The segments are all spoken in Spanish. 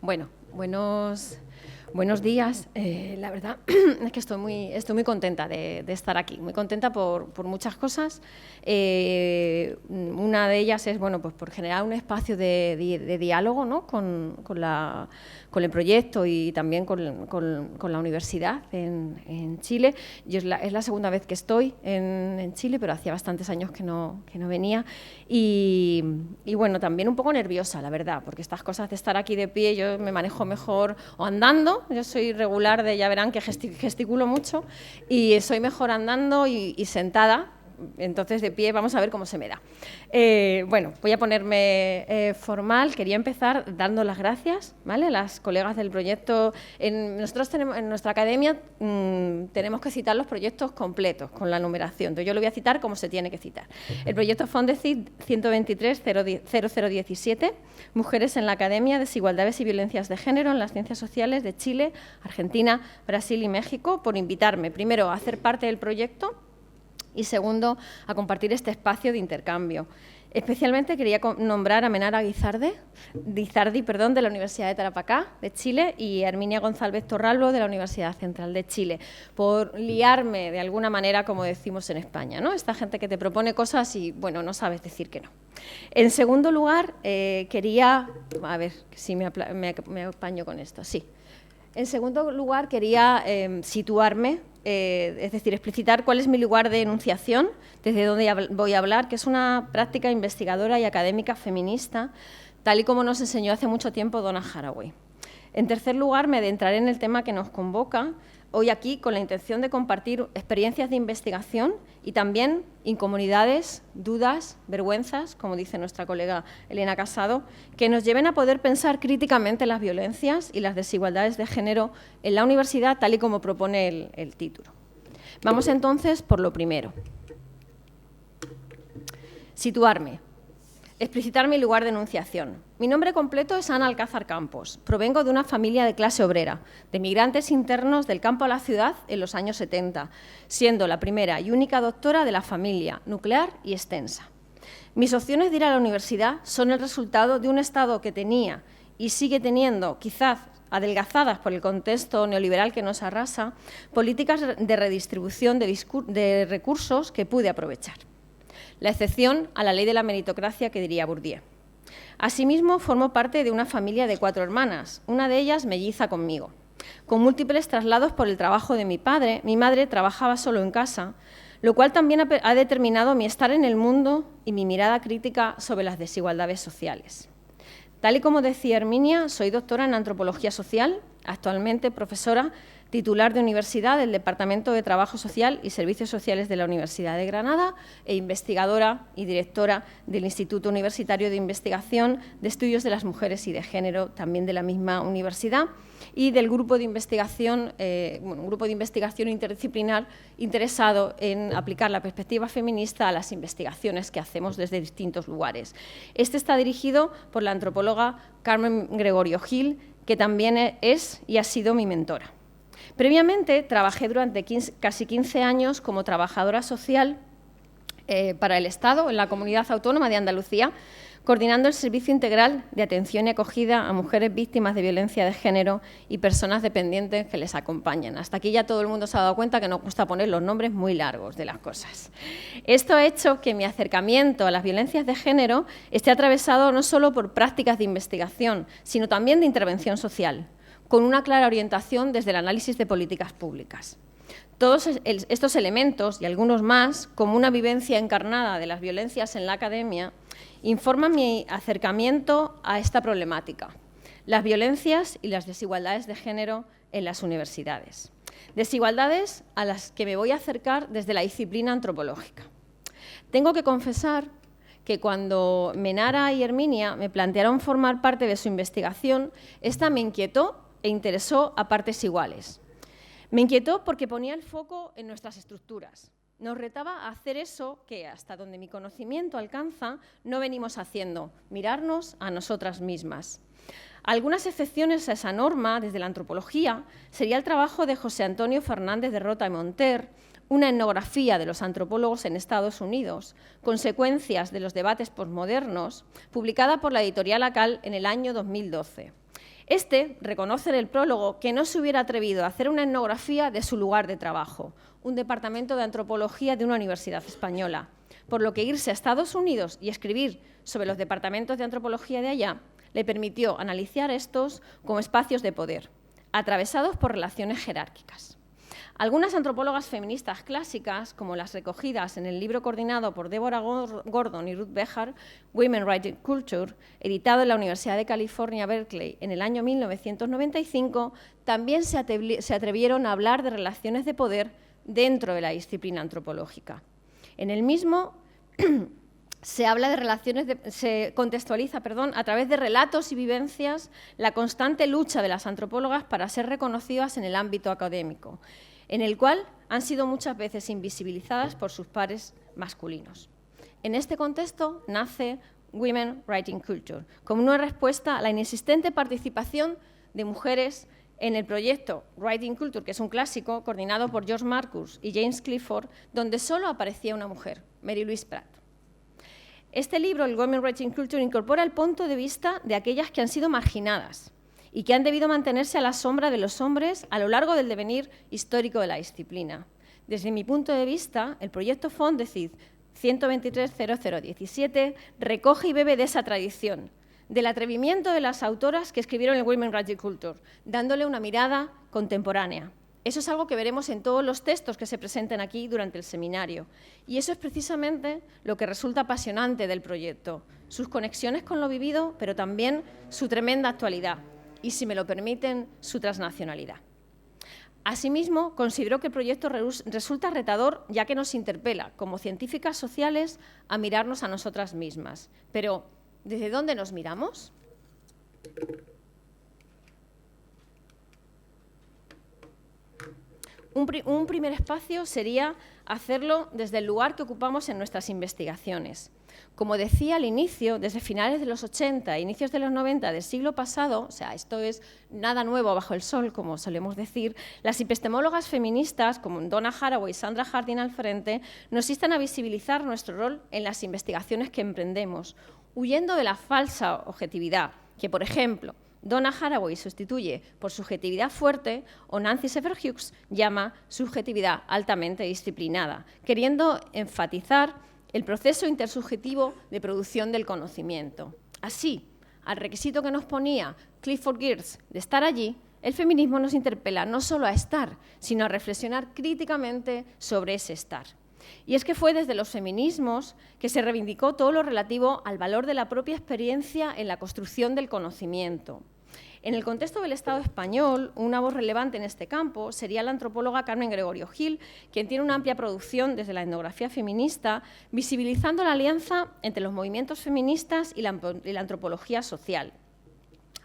Bueno, buenos días. La verdad es que estoy muy contenta de estar aquí, muy contenta por muchas cosas. Una de ellas es pues por generar un espacio de diálogo, ¿no? con el proyecto y también con la universidad en Chile. Yo es la segunda vez que estoy en Chile, pero hacía bastantes años que no venía. Y bueno, también un poco nerviosa, la verdad, porque estas cosas de estar aquí de pie, yo me manejo mejor o andando. Yo soy regular ya verán que gesticulo mucho, y soy mejor andando y sentada. Entonces, de pie, vamos a ver cómo se me da. Bueno, voy a ponerme formal. Quería empezar dando las gracias, ¿vale?, a las colegas del proyecto. Nosotros tenemos, en nuestra academia tenemos que citar los proyectos completos, con la numeración. Entonces, yo lo voy a citar como se tiene que citar. El proyecto FONDECID 123-0017, Mujeres en la Academia, Desigualdades y Violencias de Género en las Ciencias Sociales de Chile, Argentina, Brasil y México, por invitarme, primero, a hacer parte del proyecto, y segundo, a compartir este espacio de intercambio. Especialmente quería nombrar a Menara Guizardi, de la Universidad de Tarapacá, de Chile, y a Herminia González Torralbo, de la Universidad Central de Chile, por liarme de alguna manera, como decimos en España, ¿no? Esta gente que te propone cosas y, bueno, no sabes decir que no. En segundo lugar, quería... A ver, si me apaño con esto, sí. En segundo lugar, quería situarme, es decir, explicitar cuál es mi lugar de enunciación, desde donde voy a hablar, que es una práctica investigadora y académica feminista, tal y como nos enseñó hace mucho tiempo Donna Haraway. En tercer lugar, me adentraré en el tema que nos convoca hoy aquí, con la intención de compartir experiencias de investigación y también incomunidades, dudas, vergüenzas, como dice nuestra colega Elena Casado, que nos lleven a poder pensar críticamente las violencias y las desigualdades de género en la universidad, tal y como propone el título. Vamos entonces por lo primero. Situarme. Explicitar mi lugar de enunciación. Mi nombre completo es Ana Alcázar Campos. Provengo de una familia de clase obrera, de migrantes internos del campo a la ciudad en los años 70, siendo la primera y única doctora de la familia nuclear y extensa. Mis opciones de ir a la universidad son el resultado de un Estado que tenía y sigue teniendo, quizás adelgazadas por el contexto neoliberal que nos arrasa, políticas de redistribución de recursos que pude aprovechar. La excepción a la ley de la meritocracia, que diría Bourdieu. Asimismo, formo parte de una familia de 4 hermanas, una de ellas melliza conmigo. Con múltiples traslados por el trabajo de mi padre, mi madre trabajaba solo en casa, lo cual también ha determinado mi estar en el mundo y mi mirada crítica sobre las desigualdades sociales. Tal y como decía Herminia, soy doctora en Antropología Social, actualmente profesora titular de universidad del Departamento de Trabajo Social y Servicios Sociales de la Universidad de Granada e investigadora y directora del Instituto Universitario de Investigación de Estudios de las Mujeres y de Género, también de la misma universidad, y del grupo de investigación, un grupo de investigación interdisciplinar interesado en aplicar la perspectiva feminista a las investigaciones que hacemos desde distintos lugares. Este está dirigido por la antropóloga Carmen Gregorio Gil, que también es y ha sido mi mentora. Previamente, trabajé durante casi 15 años como trabajadora social para el Estado en la Comunidad Autónoma de Andalucía, coordinando el Servicio Integral de Atención y Acogida a mujeres víctimas de violencia de género y personas dependientes que les acompañan. Hasta aquí ya todo el mundo se ha dado cuenta que nos gusta poner los nombres muy largos de las cosas. Esto ha hecho que mi acercamiento a las violencias de género esté atravesado no solo por prácticas de investigación, sino también de intervención social, con una clara orientación desde el análisis de políticas públicas. Todos estos elementos y algunos más, como una vivencia encarnada de las violencias en la academia, informan mi acercamiento a esta problemática, las violencias y las desigualdades de género en las universidades. Desigualdades a las que me voy a acercar desde la disciplina antropológica. Tengo que confesar que cuando Menara y Herminia me plantearon formar parte de su investigación, esta me inquietó e interesó a partes iguales. Me inquietó porque ponía el foco en nuestras estructuras. Nos retaba a hacer eso que, hasta donde mi conocimiento alcanza, no venimos haciendo, mirarnos a nosotras mismas. Algunas excepciones a esa norma, desde la antropología, sería el trabajo de José Antonio Fernández de Rota y Monter, una etnografía de los antropólogos en Estados Unidos, consecuencias de los debates posmodernos, publicada por la editorial ACAL en el año 2012. Este reconoce en el prólogo que no se hubiera atrevido a hacer una etnografía de su lugar de trabajo, un departamento de antropología de una universidad española, por lo que irse a Estados Unidos y escribir sobre los departamentos de antropología de allá le permitió analizar estos como espacios de poder, atravesados por relaciones jerárquicas. Algunas antropólogas feministas clásicas, como las recogidas en el libro coordinado por Deborah Gordon y Ruth Behar, Women Writing Culture, editado en la Universidad de California, Berkeley, en el año 1995, también se atrevieron a hablar de relaciones de poder dentro de la disciplina antropológica. En el mismo se habla de relaciones, se contextualiza, a través de relatos y vivencias la constante lucha de las antropólogas para ser reconocidas en el ámbito académico, en el cual han sido muchas veces invisibilizadas por sus pares masculinos. En este contexto nace Women Writing Culture, como una respuesta a la inexistente participación de mujeres en el proyecto Writing Culture, que es un clásico coordinado por George Marcus y James Clifford, donde solo aparecía una mujer, Mary Louise Pratt. Este libro, el Women Writing Culture, incorpora el punto de vista de aquellas que han sido marginadas y que han debido mantenerse a la sombra de los hombres a lo largo del devenir histórico de la disciplina. Desde mi punto de vista, el proyecto Fondecid 123.0017 recoge y bebe de esa tradición, del atrevimiento de las autoras que escribieron el Women Writing Culture, dándole una mirada contemporánea. Eso es algo que veremos en todos los textos que se presenten aquí durante el seminario. Y eso es precisamente lo que resulta apasionante del proyecto, sus conexiones con lo vivido, pero también su tremenda actualidad y, si me lo permiten, su transnacionalidad. Asimismo, considero que el proyecto resulta retador, ya que nos interpela, como científicas sociales, a mirarnos a nosotras mismas. Pero, ¿desde dónde nos miramos? Un primer espacio sería hacerlo desde el lugar que ocupamos en nuestras investigaciones. Como decía al inicio, desde finales de los 80 e inicios de los 90 del siglo pasado, o sea, esto es nada nuevo bajo el sol, como solemos decir, las epistemólogas feministas, como Donna Haraway y Sandra Harding al frente, nos instan a visibilizar nuestro rol en las investigaciones que emprendemos, huyendo de la falsa objetividad, que, por ejemplo, Donna Haraway sustituye por subjetividad fuerte o Nancy Shepherd-Hughes llama subjetividad altamente disciplinada, queriendo enfatizar el proceso intersubjetivo de producción del conocimiento. Así, al requisito que nos ponía Clifford Geertz de estar allí, el feminismo nos interpela no solo a estar, sino a reflexionar críticamente sobre ese estar. Y es que fue desde los feminismos que se reivindicó todo lo relativo al valor de la propia experiencia en la construcción del conocimiento. En el contexto del Estado español, una voz relevante en este campo sería la antropóloga Carmen Gregorio Gil, quien tiene una amplia producción desde la etnografía feminista, visibilizando la alianza entre los movimientos feministas y la antropología social.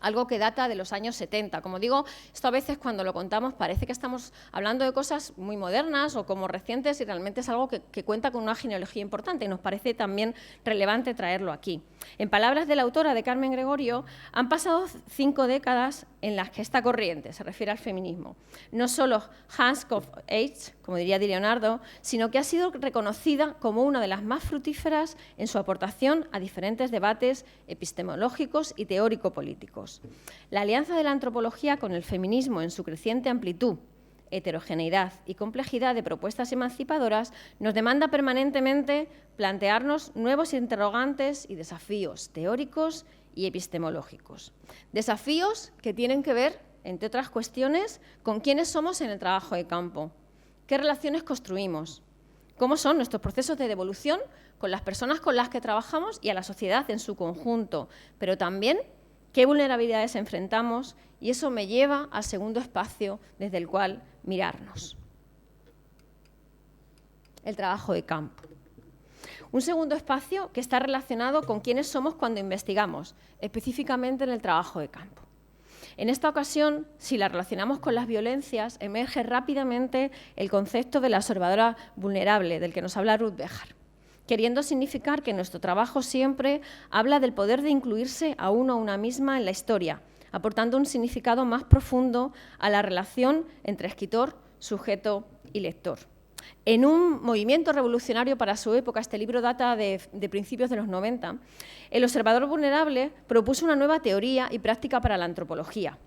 Algo que data de los años 70. Como digo, esto a veces cuando lo contamos parece que estamos hablando de cosas muy modernas o como recientes y realmente es algo que cuenta con una genealogía importante y nos parece también relevante traerlo aquí. En palabras de la autora de Carmen Gregorio, han pasado 5 décadas en las que esta corriente, se refiere al feminismo, no solo has of age, como diría Di Leonardo, sino que ha sido reconocida como una de las más fructíferas en su aportación a diferentes debates epistemológicos y teórico-políticos. La alianza de la antropología con el feminismo en su creciente amplitud, heterogeneidad y complejidad de propuestas emancipadoras nos demanda permanentemente plantearnos nuevos interrogantes y desafíos teóricos y epistemológicos. Desafíos que tienen que ver, entre otras cuestiones, con quiénes somos en el trabajo de campo, qué relaciones construimos, cómo son nuestros procesos de devolución con las personas con las que trabajamos y a la sociedad en su conjunto, pero también qué vulnerabilidades enfrentamos, y eso me lleva al segundo espacio desde el cual mirarnos. El trabajo de campo. Un segundo espacio que está relacionado con quiénes somos cuando investigamos, específicamente en el trabajo de campo. En esta ocasión, si la relacionamos con las violencias, emerge rápidamente el concepto de la observadora vulnerable, del que nos habla Ruth Behar, queriendo significar que nuestro trabajo siempre habla del poder de incluirse a uno o una misma en la historia, aportando un significado más profundo a la relación entre escritor, sujeto y lector. En un movimiento revolucionario para su época, este libro data de principios de los 90, el observador vulnerable propuso una nueva teoría y práctica para la antropología,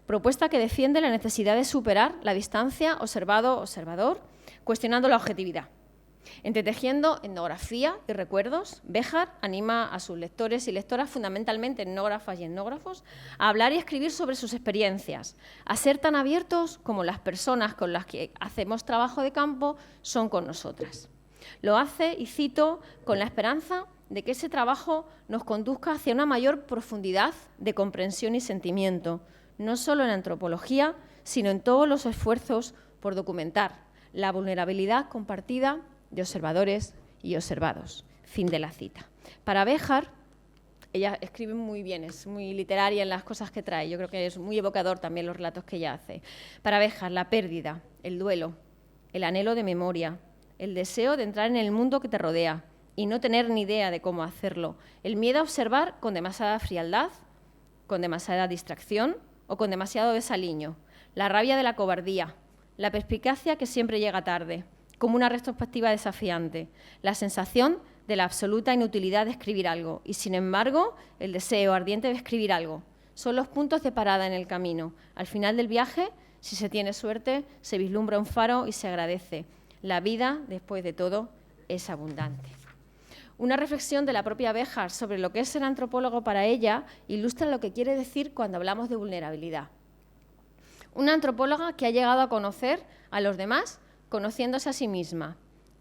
propuesta que defiende la necesidad de superar la distancia observado-observador, cuestionando la objetividad. Entretejiendo etnografía y recuerdos, Béjar anima a sus lectores y lectoras, fundamentalmente etnógrafas y etnógrafos, a hablar y escribir sobre sus experiencias, a ser tan abiertos como las personas con las que hacemos trabajo de campo son con nosotras. Lo hace, y cito, con la esperanza de que ese trabajo nos conduzca hacia una mayor profundidad de comprensión y sentimiento, no solo en antropología, sino en todos los esfuerzos por documentar la vulnerabilidad compartida de observadores y observados. Fin de la cita. Para Béjar, ella escribe muy bien, es muy literaria en las cosas que trae, yo creo que es muy evocador también los relatos que ella hace. Para Béjar, la pérdida, el duelo, el anhelo de memoria, el deseo de entrar en el mundo que te rodea y no tener ni idea de cómo hacerlo, el miedo a observar con demasiada frialdad, con demasiada distracción o con demasiado desaliño, la rabia de la cobardía, la perspicacia que siempre llega tarde, como una retrospectiva desafiante, la sensación de la absoluta inutilidad de escribir algo y, sin embargo, el deseo ardiente de escribir algo. Son los puntos de parada en el camino. Al final del viaje, si se tiene suerte, se vislumbra un faro y se agradece. La vida, después de todo, es abundante. Una reflexión de la propia Béjar sobre lo que es ser antropólogo para ella ilustra lo que quiere decir cuando hablamos de vulnerabilidad. Una antropóloga que ha llegado a conocer a los demás conociéndose a sí misma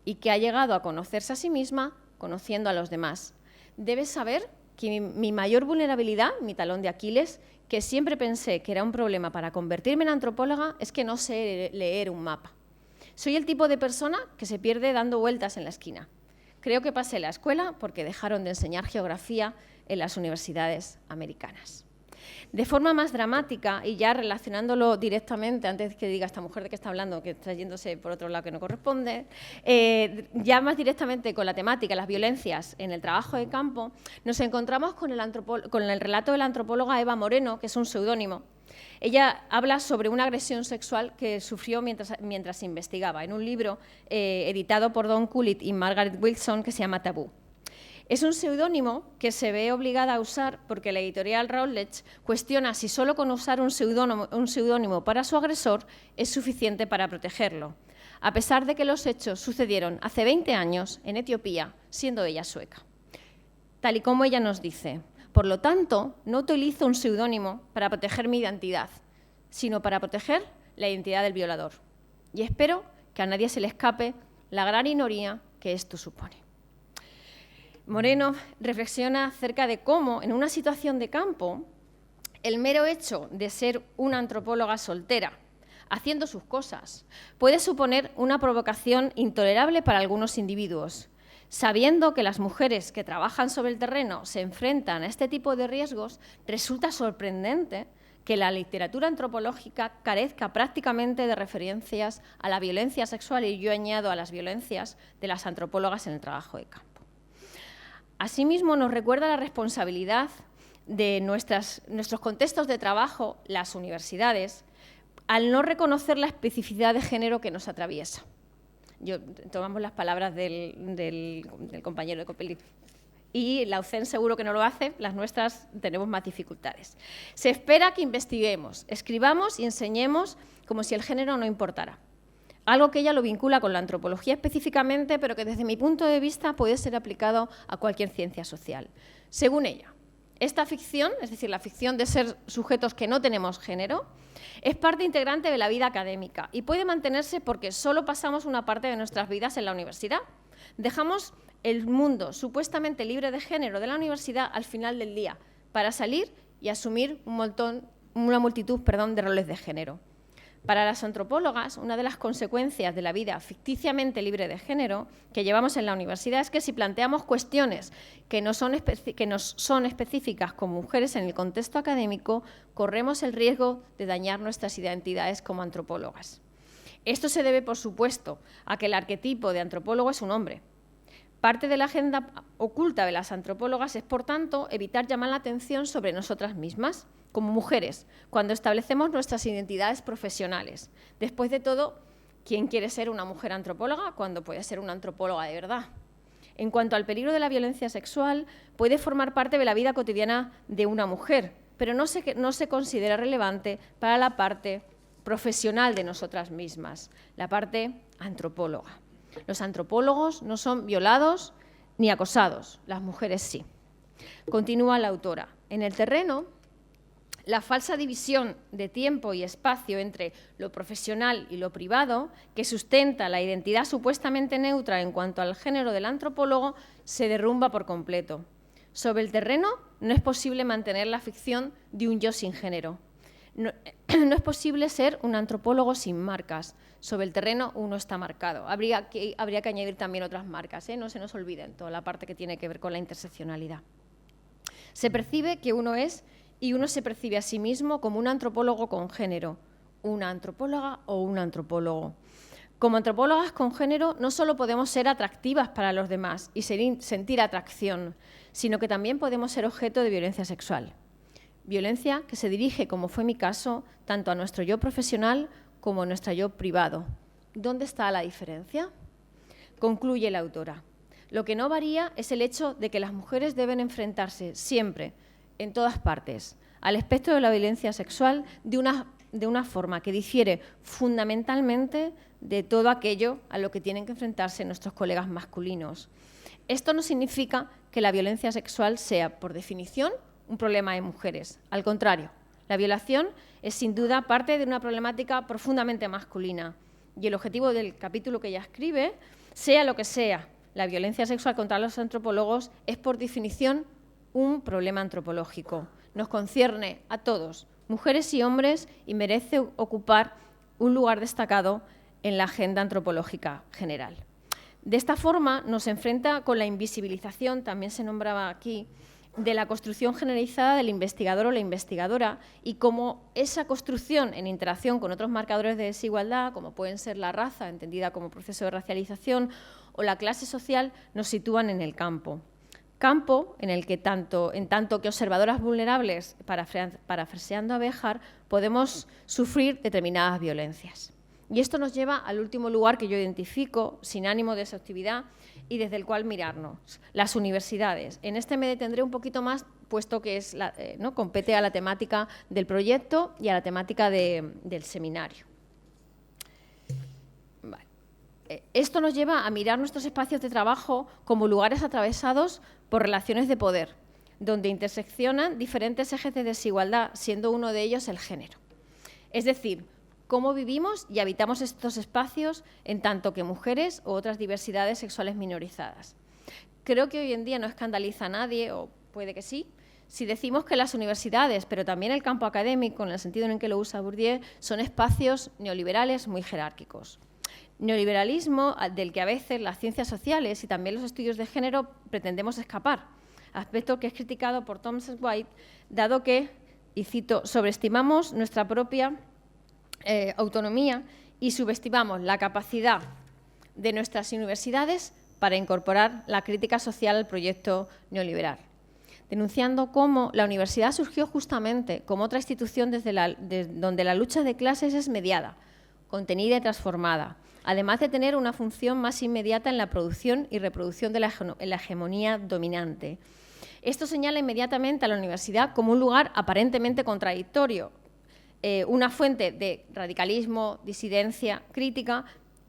y que ha llegado a conocerse a sí misma conociendo a los demás. Debe saber que mi mayor vulnerabilidad, mi talón de Aquiles, que siempre pensé que era un problema para convertirme en antropóloga, es que no sé leer un mapa. Soy el tipo de persona que se pierde dando vueltas en la esquina. Creo que pasé la escuela porque dejaron de enseñar geografía en las universidades americanas. De forma más dramática, y ya relacionándolo directamente, antes que diga esta mujer de qué está hablando, que está yéndose por otro lado que no corresponde, ya más directamente con la temática, las violencias en el trabajo de campo, nos encontramos con el relato de la antropóloga Eva Moreno, que es un seudónimo. Ella habla sobre una agresión sexual que sufrió mientras investigaba, en un libro editado por Don Kulit y Margaret Wilson que se llama Tabú. Es un seudónimo que se ve obligada a usar porque la editorial Routledge cuestiona si solo con usar un seudónimo para su agresor es suficiente para protegerlo, a pesar de que los hechos sucedieron hace 20 años en Etiopía, siendo ella sueca. Tal y como ella nos dice, por lo tanto, no utilizo un seudónimo para proteger mi identidad, sino para proteger la identidad del violador. Y espero que a nadie se le escape la gran ironía que esto supone. Moreno reflexiona acerca de cómo, en una situación de campo, el mero hecho de ser una antropóloga soltera, haciendo sus cosas, puede suponer una provocación intolerable para algunos individuos. Sabiendo que las mujeres que trabajan sobre el terreno se enfrentan a este tipo de riesgos, resulta sorprendente que la literatura antropológica carezca prácticamente de referencias a la violencia sexual, y yo añado a las violencias de las antropólogas en el trabajo de campo. Asimismo, nos recuerda la responsabilidad de nuestros contextos de trabajo, las universidades, al no reconocer la especificidad de género que nos atraviesa. Tomamos las palabras del compañero de Copelí. Y la UCEN seguro que no lo hace, las nuestras tenemos más dificultades. Se espera que investiguemos, escribamos y enseñemos como si el género no importara. Algo que ella lo vincula con la antropología específicamente, pero que desde mi punto de vista puede ser aplicado a cualquier ciencia social. Según ella, esta ficción, es decir, la ficción de ser sujetos que no tenemos género, es parte integrante de la vida académica y puede mantenerse porque solo pasamos una parte de nuestras vidas en la universidad. Dejamos el mundo supuestamente libre de género de la universidad al final del día para salir y asumir una multitud de roles de género. Para las antropólogas, una de las consecuencias de la vida ficticiamente libre de género que llevamos en la universidad es que si planteamos cuestiones que nos son específicas como mujeres en el contexto académico, corremos el riesgo de dañar nuestras identidades como antropólogas. Esto se debe, por supuesto, a que el arquetipo de antropólogo es un hombre. Parte de la agenda oculta de las antropólogas es, por tanto, evitar llamar la atención sobre nosotras mismas, como mujeres, cuando establecemos nuestras identidades profesionales. Después de todo, ¿Quién quiere ser una mujer antropóloga cuando puede ser una antropóloga de verdad? En cuanto al peligro de la violencia sexual, puede formar parte de la vida cotidiana de una mujer, pero no se considera relevante para la parte profesional de nosotras mismas, la parte antropóloga. Los antropólogos no son violados ni acosados, las mujeres sí. Continúa la autora. En el terreno, la falsa división de tiempo y espacio entre lo profesional y lo privado, que sustenta la identidad supuestamente neutra en cuanto al género del antropólogo, se derrumba por completo. Sobre el terreno no es posible mantener la ficción de un yo sin género. No es posible ser un antropólogo sin marcas. Sobre el terreno uno está marcado. Habría que añadir también otras marcas, no se nos olviden toda la parte que tiene que ver con la interseccionalidad. Se percibe que uno es y uno se percibe a sí mismo como un antropólogo con género, una antropóloga o un antropólogo. Como antropólogas con género no solo podemos ser atractivas para los demás y sentir atracción, sino que también podemos ser objeto de violencia sexual. Violencia que se dirige, como fue mi caso, tanto a nuestro yo profesional como a nuestro yo privado. ¿Dónde está la diferencia? Concluye la autora. Lo que no varía es el hecho de que las mujeres deben enfrentarse siempre, en todas partes, al espectro de la violencia sexual de una forma que difiere fundamentalmente de todo aquello a lo que tienen que enfrentarse nuestros colegas masculinos. Esto no significa que la violencia sexual sea, por definición, un problema de mujeres. Al contrario, la violación es sin duda parte de una problemática profundamente masculina y el objetivo del capítulo que ella escribe, sea lo que sea, la violencia sexual contra los antropólogos es por definición un problema antropológico. Nos concierne a todos, mujeres y hombres, y merece ocupar un lugar destacado en la agenda antropológica general. De esta forma nos enfrenta con la invisibilización, también se nombraba aquí, de la construcción generalizada del investigador o la investigadora y cómo esa construcción en interacción con otros marcadores de desigualdad, como pueden ser la raza, entendida como proceso de racialización, o la clase social, nos sitúan en el campo. Campo en el que en tanto que observadoras vulnerables, parafraseando a Béjar, podemos sufrir determinadas violencias. Y esto nos lleva al último lugar que yo identifico, sin ánimo de exhaustividad, y desde el cual mirarnos, las universidades. En este me detendré un poquito más, puesto que compete a la temática del proyecto y a la temática del seminario. Vale. Esto nos lleva a mirar nuestros espacios de trabajo como lugares atravesados por relaciones de poder, donde interseccionan diferentes ejes de desigualdad, siendo uno de ellos el género. Es decir, cómo vivimos y habitamos estos espacios en tanto que mujeres u otras diversidades sexuales minorizadas. Creo que hoy en día no escandaliza a nadie, o puede que sí, si decimos que las universidades, pero también el campo académico, en el sentido en el que lo usa Bourdieu, son espacios neoliberales muy jerárquicos. Neoliberalismo del que a veces las ciencias sociales y también los estudios de género pretendemos escapar, aspecto que es criticado por Thomas White, dado que, y cito, sobreestimamos nuestra propia autonomía y subestimamos la capacidad de nuestras universidades para incorporar la crítica social al proyecto neoliberal, denunciando cómo la universidad surgió justamente como otra institución donde la lucha de clases es mediada, contenida y transformada, además de tener una función más inmediata en la producción y reproducción de la hegemonía dominante. Esto señala inmediatamente a la universidad como un lugar aparentemente contradictorio, una fuente de radicalismo, disidencia, crítica,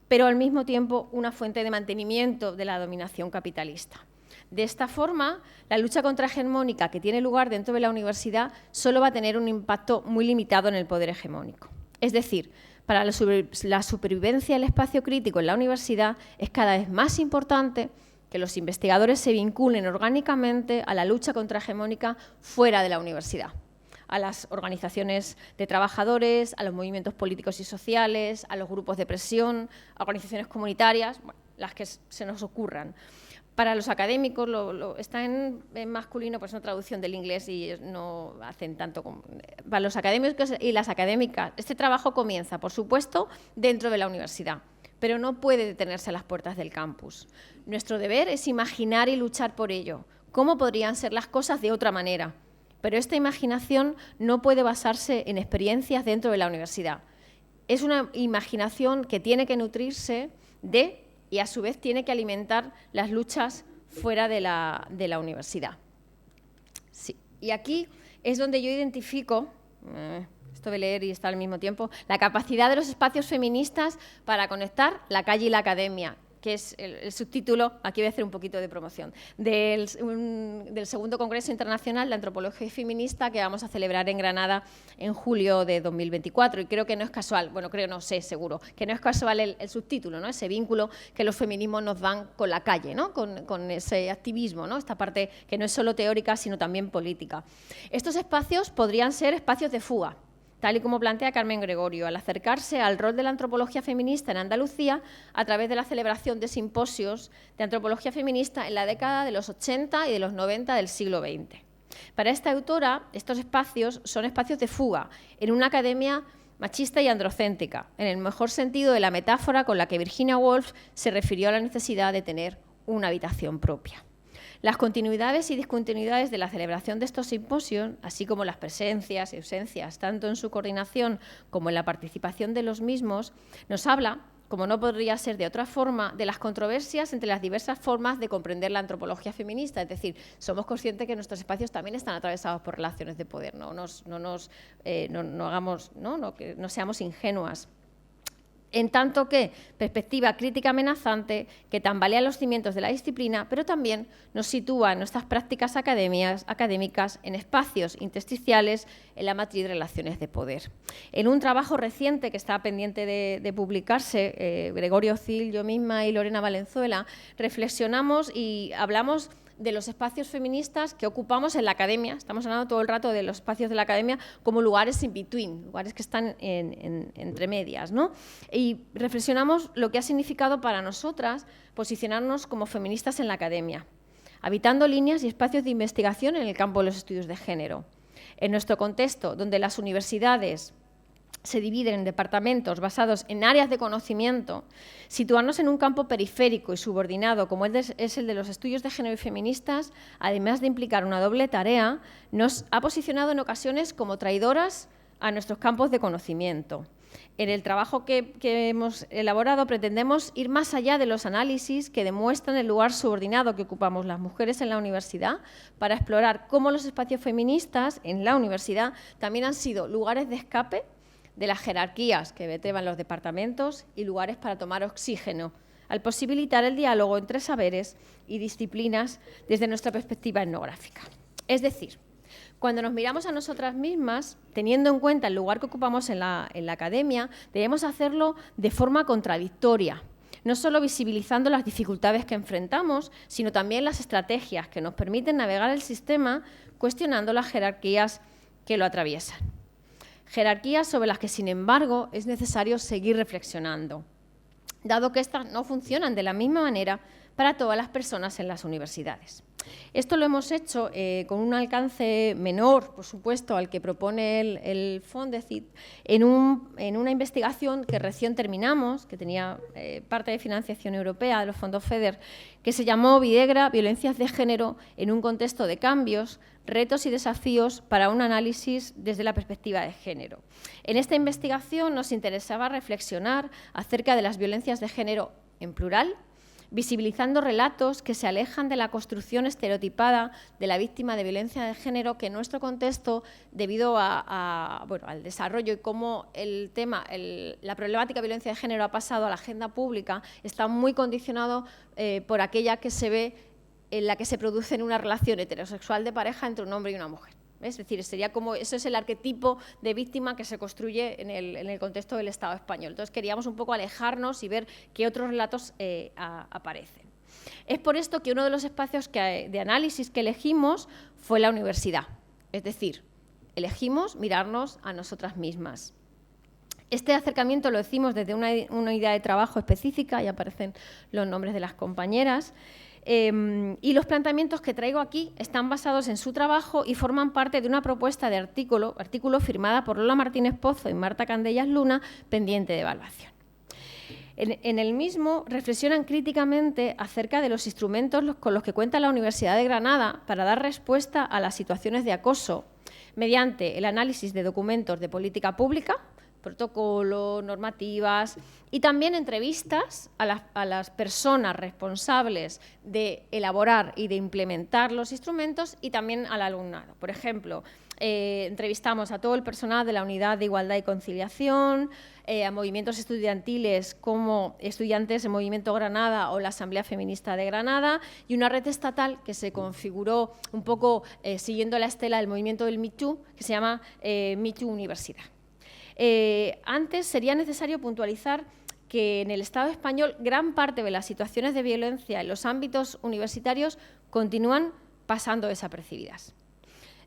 pero al mismo tiempo una fuente de mantenimiento de la dominación capitalista. De esta forma, la lucha contrahegemónica que tiene lugar dentro de la universidad solo va a tener un impacto muy limitado en el poder hegemónico. Es decir, para la supervivencia del espacio crítico en la universidad es cada vez más importante que los investigadores se vinculen orgánicamente a la lucha contrahegemónica fuera de la universidad, a las organizaciones de trabajadores, a los movimientos políticos y sociales, a los grupos de presión, a organizaciones comunitarias, las que se nos ocurran. Para los académicos, está en masculino, pues es una traducción del inglés y no hacen tanto como... Para los académicos y las académicas, este trabajo comienza, por supuesto, dentro de la universidad, pero no puede detenerse a las puertas del campus. Nuestro deber es imaginar y luchar por ello. ¿Cómo podrían ser las cosas de otra manera? Pero esta imaginación no puede basarse en experiencias dentro de la universidad. es una imaginación que tiene que nutrirse de y a su vez tiene que alimentar las luchas fuera de la universidad. Sí. Y aquí es donde yo identifico, esto de leer y estar al mismo tiempo, la capacidad de los espacios feministas para conectar la calle y la academia, que es el subtítulo, aquí voy a hacer un poquito de promoción, del segundo Congreso Internacional de Antropología Feminista que vamos a celebrar en Granada en julio de 2024. Y creo que no es casual, bueno, creo, no sé, seguro, que no es casual el subtítulo, ¿no? Ese vínculo que los feminismos nos dan con la calle, ¿no? Con ese activismo, ¿no? Esta parte que no es solo teórica, sino también política. Estos espacios podrían ser espacios de fuga, tal y como plantea Carmen Gregorio, al acercarse al rol de la antropología feminista en Andalucía a través de la celebración de simposios de antropología feminista en la década de los 80 y de los 90 del siglo XX. Para esta autora, estos espacios son espacios de fuga en una academia machista y androcéntrica, en el mejor sentido de la metáfora con la que Virginia Woolf se refirió a la necesidad de tener una habitación propia. Las continuidades y discontinuidades de la celebración de estos simposios, así como las presencias y ausencias, tanto en su coordinación como en la participación de los mismos, nos habla, como no podría ser de otra forma, de las controversias entre las diversas formas de comprender la antropología feminista. Es decir, somos conscientes que nuestros espacios también están atravesados por relaciones de poder, no seamos ingenuas. En tanto que perspectiva crítica amenazante que tambalea los cimientos de la disciplina, pero también nos sitúa en nuestras prácticas académicas en espacios intersticiales en la matriz de relaciones de poder. En un trabajo reciente que está pendiente de publicarse, Gregorio Cil, yo misma y Lorena Valenzuela, reflexionamos y hablamos de los espacios feministas que ocupamos en la academia. Estamos hablando todo el rato de los espacios de la academia como lugares in between, lugares que están entre medias, ¿no? Y reflexionamos lo que ha significado para nosotras posicionarnos como feministas en la academia, habitando líneas y espacios de investigación en el campo de los estudios de género. En nuestro contexto, donde las universidades se dividen en departamentos basados en áreas de conocimiento, situarnos en un campo periférico y subordinado como es el de los estudios de género y feministas, además de implicar una doble tarea, nos ha posicionado en ocasiones como traidoras a nuestros campos de conocimiento. En el trabajo que hemos elaborado pretendemos ir más allá de los análisis que demuestran el lugar subordinado que ocupamos las mujeres en la universidad para explorar cómo los espacios feministas en la universidad también han sido lugares de escape de las jerarquías que vertebran los departamentos y lugares para tomar oxígeno, al posibilitar el diálogo entre saberes y disciplinas desde nuestra perspectiva etnográfica. Es decir, cuando nos miramos a nosotras mismas, teniendo en cuenta el lugar que ocupamos en la academia, debemos hacerlo de forma contradictoria, no solo visibilizando las dificultades que enfrentamos, sino también las estrategias que nos permiten navegar el sistema cuestionando las jerarquías que lo atraviesan. Jerarquías sobre las que, sin embargo, es necesario seguir reflexionando, dado que estas no funcionan de la misma manera para todas las personas en las universidades. Esto lo hemos hecho con un alcance menor, por supuesto, al que propone el Fondecid, en una investigación que recién terminamos, que tenía parte de financiación europea de los fondos FEDER, que se llamó Videgra, violencias de género en un contexto de cambios, retos y desafíos para un análisis desde la perspectiva de género. En esta investigación nos interesaba reflexionar acerca de las violencias de género en plural, visibilizando relatos que se alejan de la construcción estereotipada de la víctima de violencia de género, que en nuestro contexto, debido al desarrollo y cómo la problemática de violencia de género ha pasado a la agenda pública, está muy condicionado por aquella que se ve en la que se produce en una relación heterosexual de pareja entre un hombre y una mujer. Es decir, sería como, eso es el arquetipo de víctima que se construye en el contexto del Estado español. Entonces queríamos un poco alejarnos y ver qué otros relatos aparecen. Es por esto que uno de los espacios de análisis que elegimos fue la universidad. Es decir, elegimos mirarnos a nosotras mismas. Este acercamiento lo decimos desde una idea de trabajo específica, y aparecen los nombres de las compañeras, y los planteamientos que traigo aquí están basados en su trabajo y forman parte de una propuesta de artículo firmada por Lola Martínez Pozo y Marta Candellas Luna, pendiente de evaluación. En el mismo reflexionan críticamente acerca de los instrumentos con los que cuenta la Universidad de Granada para dar respuesta a las situaciones de acoso mediante el análisis de documentos de política pública, protocolos, normativas y también entrevistas a las personas responsables de elaborar y de implementar los instrumentos y también al alumnado. Por ejemplo, entrevistamos a todo el personal de la Unidad de Igualdad y Conciliación, a movimientos estudiantiles como Estudiantes en Movimiento Granada o la Asamblea Feminista de Granada y una red estatal que se configuró un poco siguiendo la estela del movimiento del Me Too, que se llama Me Too Universidad. Antes sería necesario puntualizar que en el Estado español gran parte de las situaciones de violencia en los ámbitos universitarios continúan pasando desapercibidas,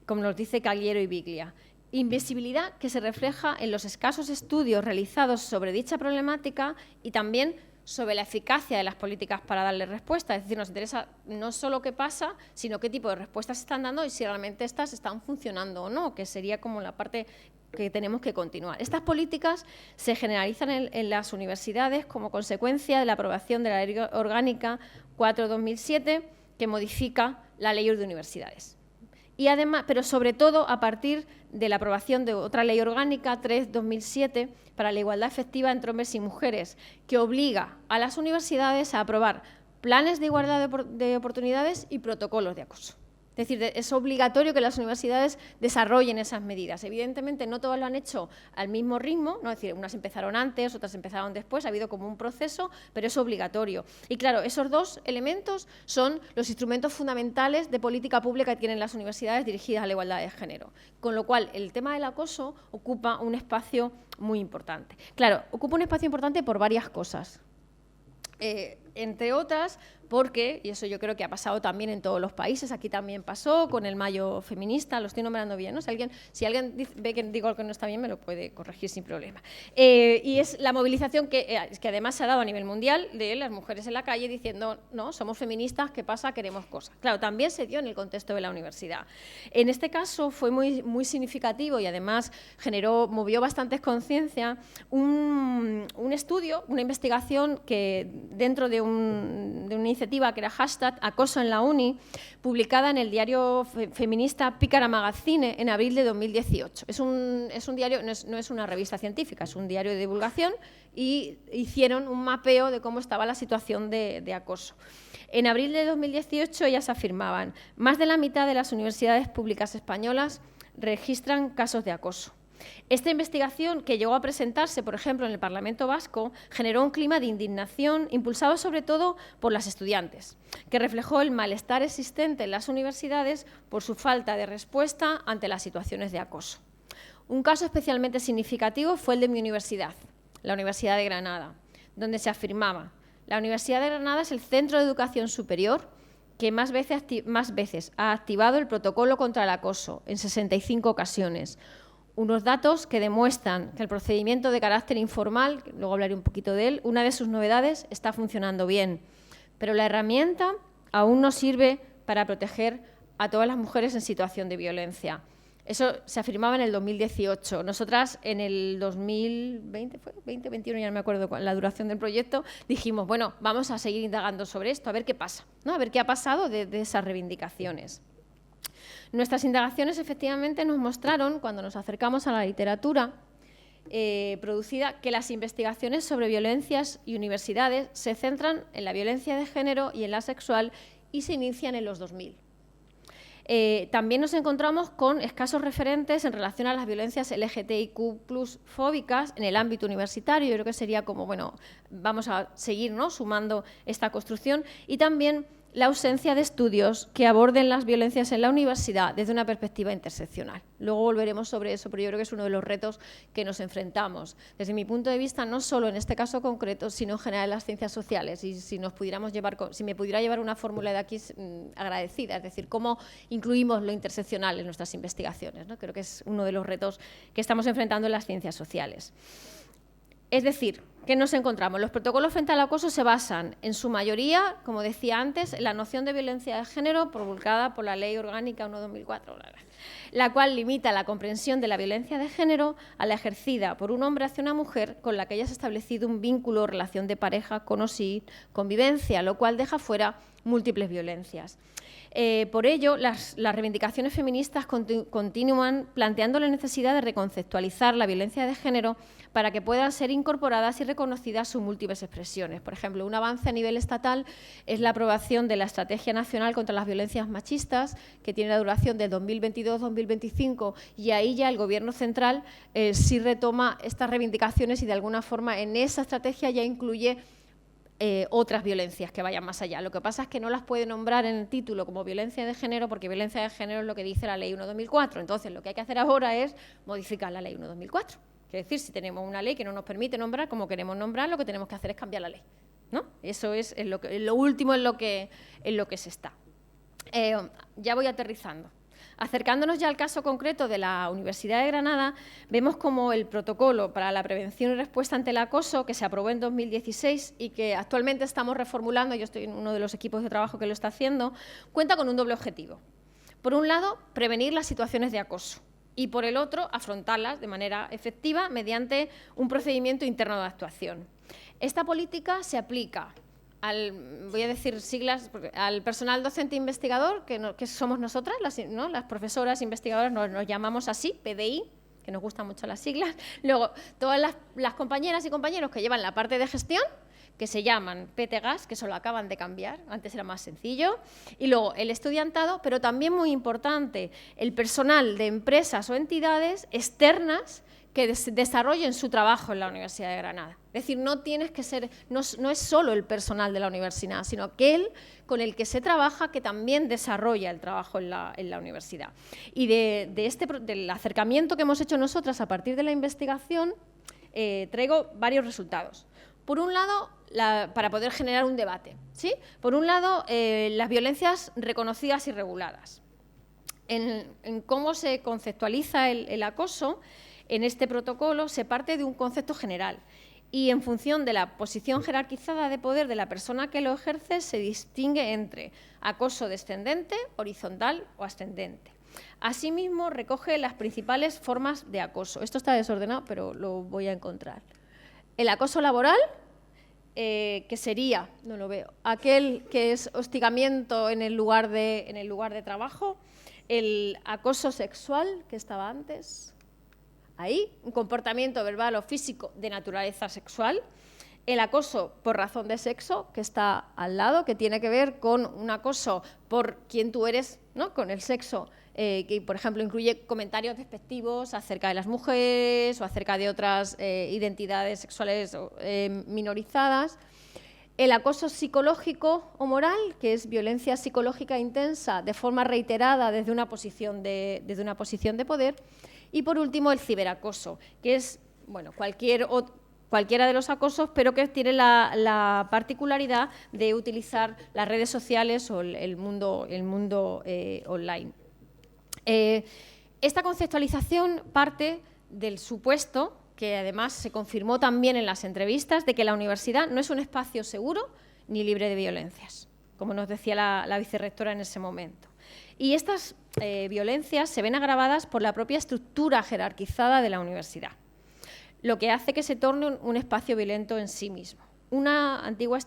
como nos dice Cagliero y Biglia. Invisibilidad que se refleja en los escasos estudios realizados sobre dicha problemática y también sobre la eficacia de las políticas para darle respuesta. Es decir, nos interesa no solo qué pasa, sino qué tipo de respuestas se están dando y si realmente estas están funcionando o no, que sería como la parte que tenemos que continuar. Estas políticas se generalizan en las universidades como consecuencia de la aprobación de la Ley Orgánica 4/2007, que modifica la Ley de Universidades. Y además, pero sobre todo a partir de la aprobación de otra ley orgánica 3/2007 para la igualdad efectiva entre hombres y mujeres, que obliga a las universidades a aprobar planes de igualdad de oportunidades y protocolos de acoso. Es decir, es obligatorio que las universidades desarrollen esas medidas. Evidentemente, no todas lo han hecho al mismo ritmo, ¿no? Es decir, unas empezaron antes, otras empezaron después, ha habido como un proceso, pero es obligatorio. Y claro, esos dos elementos son los instrumentos fundamentales de política pública que tienen las universidades dirigidas a la igualdad de género. Con lo cual, el tema del acoso ocupa un espacio muy importante. Claro, ocupa un espacio importante por varias cosas. Entre otras, porque, y eso yo creo que ha pasado también en todos los países, aquí también pasó con el Mayo Feminista, lo estoy nombrando bien, ¿no? Si alguien ve que digo algo que no está bien, me lo puede corregir sin problema. Y es la movilización que además se ha dado a nivel mundial de las mujeres en la calle diciendo, no, somos feministas, ¿qué pasa? Queremos cosas. Claro, también se dio en el contexto de la universidad. En este caso fue muy significativo y además movió bastantes conciencia un estudio, una investigación que dentro de una iniciativa que era #Acoso en la Uni, publicada en el diario feminista Pícara Magazine en abril de 2018. Es un diario, no es una revista científica, es un diario de divulgación y hicieron un mapeo de cómo estaba la situación de acoso. En abril de 2018 ellas afirmaban: más de la mitad de las universidades públicas españolas registran casos de acoso. Esta investigación, que llegó a presentarse, por ejemplo, en el Parlamento Vasco, generó un clima de indignación impulsado sobre todo por las estudiantes, que reflejó el malestar existente en las universidades por su falta de respuesta ante las situaciones de acoso. Un caso especialmente significativo fue el de mi universidad, la Universidad de Granada, donde se afirmaba: la Universidad de Granada es el centro de educación superior que más veces ha activado el protocolo contra el acoso, en 65 ocasiones. Unos datos que demuestran que el procedimiento de carácter informal, que luego hablaré un poquito de él, una de sus novedades, está funcionando bien. Pero la herramienta aún no sirve para proteger a todas las mujeres en situación de violencia. Eso se afirmaba en el 2018. Nosotras en el 2020, ¿fue? 2021, ya no me acuerdo la duración del proyecto, dijimos, bueno, vamos a seguir indagando sobre esto, a ver qué pasa, ¿no? A ver qué ha pasado de esas reivindicaciones. Nuestras indagaciones efectivamente nos mostraron, cuando nos acercamos a la literatura producida, que las investigaciones sobre violencias y universidades se centran en la violencia de género y en la sexual y se inician en los 2000. También nos encontramos con escasos referentes en relación a las violencias LGTBIQ+ fóbicas en el ámbito universitario. Yo creo que sería como, bueno, vamos a seguir, ¿no?, sumando esta construcción, y también la ausencia de estudios que aborden las violencias en la universidad desde una perspectiva interseccional. Luego volveremos sobre eso, pero yo creo que es uno de los retos que nos enfrentamos. Desde mi punto de vista, no solo en este caso concreto, sino en general en las ciencias sociales. Y si me pudiera llevar una fórmula de aquí, agradecida, es decir, cómo incluimos lo interseccional en nuestras investigaciones, ¿no? Creo que es uno de los retos que estamos enfrentando en las ciencias sociales. Es decir, ¿Qué nos encontramos? Los protocolos frente al acoso se basan, en su mayoría, como decía antes, en la noción de violencia de género promulgada por la Ley Orgánica 1/2004, la cual limita la comprensión de la violencia de género a la ejercida por un hombre hacia una mujer con la que hayas establecido un vínculo o relación de pareja con o sin convivencia, lo cual deja fuera múltiples violencias. Por ello, las reivindicaciones feministas continúan planteando la necesidad de reconceptualizar la violencia de género para que puedan ser incorporadas y reconocidas sus múltiples expresiones. Por ejemplo, un avance a nivel estatal es la aprobación de la Estrategia Nacional contra las Violencias Machistas, que tiene la duración de 2022-2025, y ahí ya el Gobierno central sí retoma estas reivindicaciones y de alguna forma en esa estrategia ya incluye otras violencias que vayan más allá. Lo que pasa es que no las puede nombrar en el título como violencia de género, porque violencia de género es lo que dice la Ley 1/2004. Entonces, lo que hay que hacer ahora es modificar la Ley 1/2004. Quiere decir, si tenemos una ley que no nos permite nombrar como queremos nombrar, lo que tenemos que hacer es cambiar la ley, ¿no? Eso es lo último en lo que se está. Ya voy aterrizando. Acercándonos ya al caso concreto de la Universidad de Granada, vemos como el protocolo para la prevención y respuesta ante el acoso, que se aprobó en 2016 y que actualmente estamos reformulando, yo estoy en uno de los equipos de trabajo que lo está haciendo, cuenta con un doble objetivo. Por un lado, prevenir las situaciones de acoso y, por el otro, afrontarlas de manera efectiva mediante un procedimiento interno de actuación. Esta política se aplica voy a decir siglas, al personal docente investigador, que somos nosotras, las profesoras investigadoras, nos llamamos así, PDI, que nos gustan mucho las siglas. Luego, todas las compañeras y compañeros que llevan la parte de gestión, que se llaman PTGAS, que solo acaban de cambiar, antes era más sencillo, y luego el estudiantado, pero también muy importante, el personal de empresas o entidades externas que desarrollen su trabajo en la Universidad de Granada. Es decir, no es solo el personal de la universidad, sino aquel con el que se trabaja que también desarrolla el trabajo en la universidad. Y del acercamiento que hemos hecho nosotras a partir de la investigación, traigo varios resultados. Por un lado, para poder generar un debate, ¿sí? Por un lado, las violencias reconocidas y reguladas. En cómo se conceptualiza el acoso, en este protocolo se parte de un concepto general y en función de la posición jerarquizada de poder de la persona que lo ejerce se distingue entre acoso descendente, horizontal o ascendente. Asimismo, recoge las principales formas de acoso. Esto está desordenado, pero lo voy a encontrar. El acoso laboral, que sería, no lo veo, aquel que es hostigamiento en el lugar de trabajo. El acoso sexual, que estaba antes. Ahí, un comportamiento verbal o físico de naturaleza sexual. El acoso por razón de sexo, que está al lado, que tiene que ver con un acoso por quién tú eres, ¿no? Con el sexo, que por ejemplo incluye comentarios despectivos acerca de las mujeres o acerca de otras identidades sexuales minorizadas. El acoso psicológico o moral, que es violencia psicológica intensa de forma reiterada desde una posición de poder. Y, por último, el ciberacoso, que es cualquiera de los acosos, pero que tiene la particularidad de utilizar las redes sociales o el mundo online. Esta conceptualización parte del supuesto, que además se confirmó también en las entrevistas, de que la universidad no es un espacio seguro ni libre de violencias, como nos decía la vicerrectora en ese momento. Y estas violencias se ven agravadas por la propia estructura jerarquizada de la universidad, lo que hace que se torne un espacio violento en sí mismo. Una antigua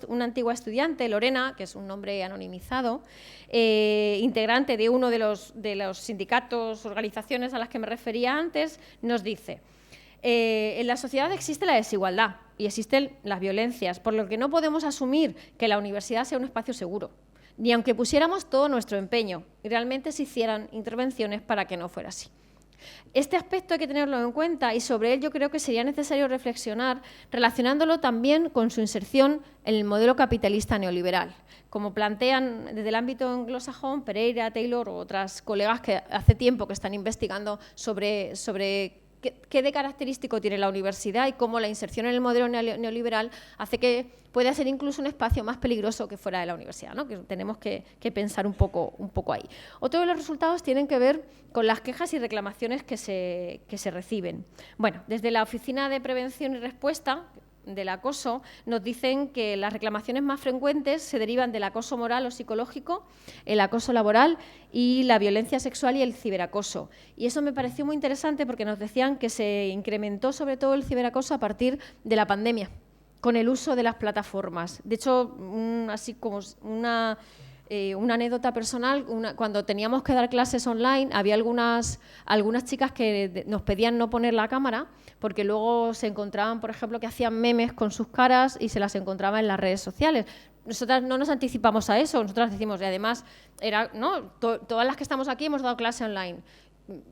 estudiante, Lorena, que es un nombre anonimizado, integrante de uno de los sindicatos, organizaciones a las que me refería antes, nos dice: en la sociedad existe la desigualdad y existen las violencias, por lo que no podemos asumir que la universidad sea un espacio seguro, ni aunque pusiéramos todo nuestro empeño y realmente se hicieran intervenciones para que no fuera así. Este aspecto hay que tenerlo en cuenta y sobre él yo creo que sería necesario reflexionar relacionándolo también con su inserción en el modelo capitalista neoliberal, como plantean desde el ámbito anglosajón Pereira, Taylor u otras colegas que hace tiempo que están investigando sobre qué de característico tiene la universidad y cómo la inserción en el modelo neoliberal hace que pueda ser incluso un espacio más peligroso que fuera de la universidad, ¿no? Que tenemos que pensar un poco ahí. Otro de los resultados tienen que ver con las quejas y reclamaciones que se reciben. Bueno, desde la Oficina de Prevención y Respuesta, del acoso, nos dicen que las reclamaciones más frecuentes se derivan del acoso moral o psicológico, el acoso laboral y la violencia sexual y el ciberacoso. Y eso me pareció muy interesante porque nos decían que se incrementó sobre todo el ciberacoso a partir de la pandemia, con el uso de las plataformas. De hecho, así como una anécdota personal, cuando teníamos que dar clases online, había algunas chicas que nos pedían no poner la cámara porque luego se encontraban, por ejemplo, que hacían memes con sus caras y se las encontraban en las redes sociales. Nosotras no nos anticipamos a eso, nosotras decimos, y además, todas las que estamos aquí hemos dado clase online.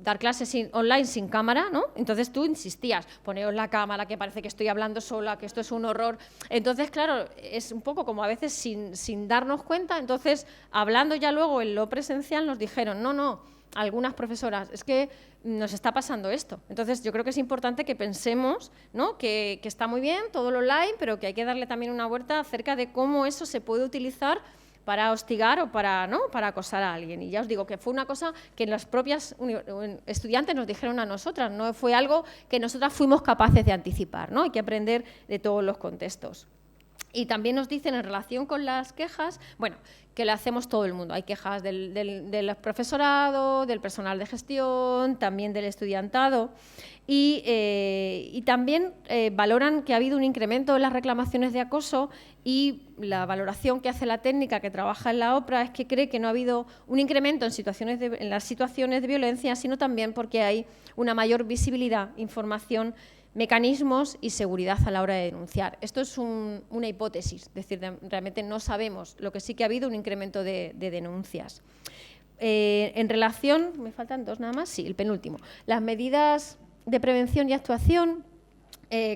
Dar clases online sin cámara, ¿no? Entonces tú insistías, poneos la cámara, que parece que estoy hablando sola, que esto es un horror. Entonces, claro, es un poco como a veces sin darnos cuenta. Entonces, hablando ya luego en lo presencial, nos dijeron, no, algunas profesoras, es que nos está pasando esto. Entonces, yo creo que es importante que pensemos, ¿no? que está muy bien todo lo online, pero que hay que darle también una vuelta acerca de cómo eso se puede utilizar para hostigar o para acosar a alguien. Y ya os digo que fue una cosa que las propias estudiantes nos dijeron a nosotras, no fue algo que nosotras fuimos capaces de anticipar, ¿no? Hay que aprender de todos los contextos. Y también nos dicen en relación con las quejas, bueno, que le hacemos todo el mundo. Hay quejas del profesorado, del personal de gestión, también del estudiantado. Y también valoran que ha habido un incremento de las reclamaciones de acoso y la valoración que hace la técnica que trabaja en la OPRA es que cree que no ha habido un incremento en las situaciones de violencia, sino también porque hay una mayor visibilidad, información, mecanismos y seguridad a la hora de denunciar. Esto es una hipótesis, es decir, realmente no sabemos, lo que sí que ha habido un incremento de denuncias. En relación, me faltan dos nada más, sí, el penúltimo, las medidas de prevención y actuación,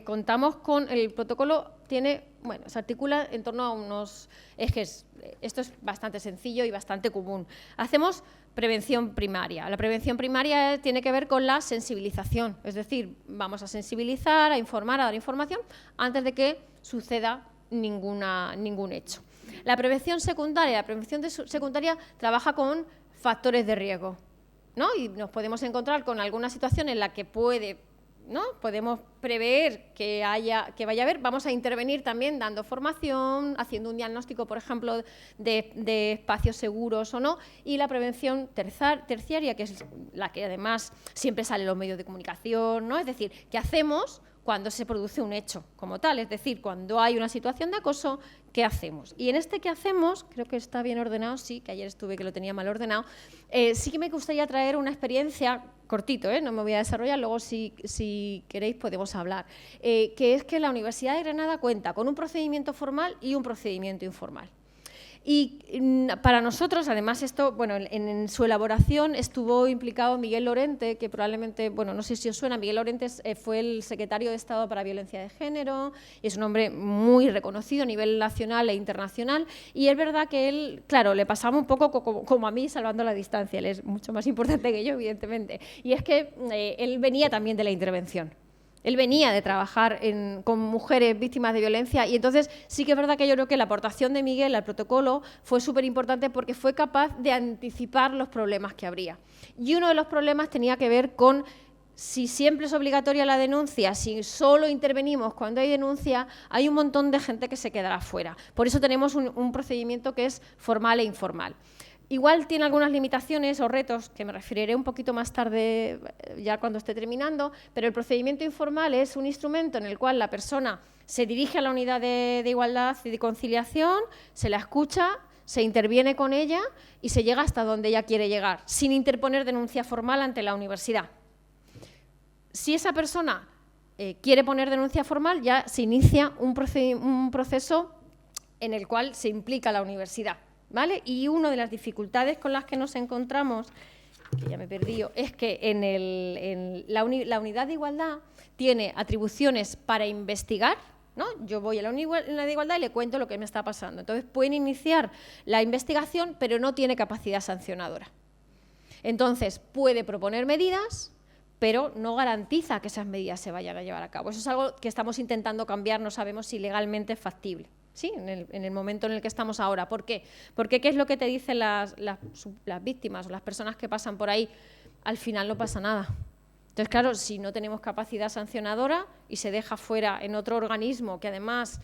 contamos con el protocolo, se articula en torno a unos ejes. Esto es bastante sencillo y bastante común. Hacemos prevención primaria. La prevención primaria tiene que ver con la sensibilización, es decir, vamos a sensibilizar, a informar, a dar información antes de que suceda ningún hecho. La prevención secundaria trabaja con factores de riesgo, ¿no? Y nos podemos encontrar con alguna situación en la que podemos prever que vaya a haber, vamos a intervenir también dando formación, haciendo un diagnóstico, por ejemplo, de espacios seguros o no, y la prevención terciaria, que es la que además siempre sale en los medios de comunicación, ¿no? Es decir, ¿qué hacemos cuando se produce un hecho como tal? Es decir, cuando hay una situación de acoso, ¿qué hacemos? Y en este ¿qué hacemos? Creo que está bien ordenado, sí, que ayer estuve que lo tenía mal ordenado, sí que me gustaría traer una experiencia cortito, no me voy a desarrollar, luego si queréis podemos hablar, que es que la Universidad de Granada cuenta con un procedimiento formal y un procedimiento informal. Y para nosotros, además, esto, bueno, en su elaboración estuvo implicado Miguel Lorente, que probablemente, bueno, no sé si os suena, Miguel Lorente fue el secretario de Estado para Violencia de Género, y es un hombre muy reconocido a nivel nacional e internacional, y es verdad que él, claro, le pasaba un poco como a mí, salvando la distancia, él es mucho más importante que yo, evidentemente, y es que él venía también de la intervención. Él venía de trabajar con mujeres víctimas de violencia y entonces sí que es verdad que yo creo que la aportación de Miguel al protocolo fue súper importante porque fue capaz de anticipar los problemas que habría. Y uno de los problemas tenía que ver con si siempre es obligatoria la denuncia, si solo intervenimos cuando hay denuncia, hay un montón de gente que se quedará fuera. Por eso tenemos un procedimiento que es formal e informal. Igual tiene algunas limitaciones o retos que me referiré un poquito más tarde, ya cuando esté terminando, pero el procedimiento informal es un instrumento en el cual la persona se dirige a la unidad de igualdad y de conciliación, se la escucha, se interviene con ella y se llega hasta donde ella quiere llegar, sin interponer denuncia formal ante la universidad. Si esa persona quiere poner denuncia formal, ya se inicia un proceso en el cual se implica la universidad. ¿Vale? Y una de las dificultades con las que nos encontramos, que ya me he perdido, es que la unidad de igualdad tiene atribuciones para investigar, ¿no? Yo voy a la unidad de igualdad y le cuento lo que me está pasando. Entonces pueden iniciar la investigación, pero no tiene capacidad sancionadora. Entonces puede proponer medidas, pero no garantiza que esas medidas se vayan a llevar a cabo. Eso es algo que estamos intentando cambiar, no sabemos si legalmente es factible. Sí, en el momento en el que estamos ahora. ¿Por qué? Porque ¿qué es lo que te dicen las víctimas o las personas que pasan por ahí? Al final no pasa nada. Entonces, claro, si no tenemos capacidad sancionadora y se deja fuera en otro organismo que además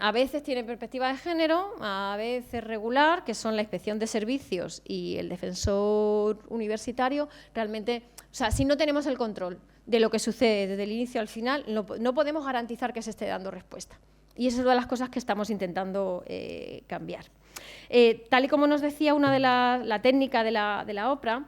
a veces tiene perspectiva de género, a veces regular, que son la Inspección de Servicios y el Defensor Universitario, realmente, o sea, si no tenemos el control de lo que sucede desde el inicio al final, no podemos garantizar que se esté dando respuesta. Y esa es una de las cosas que estamos intentando cambiar. Tal y como nos decía una de la técnica de la OPRA,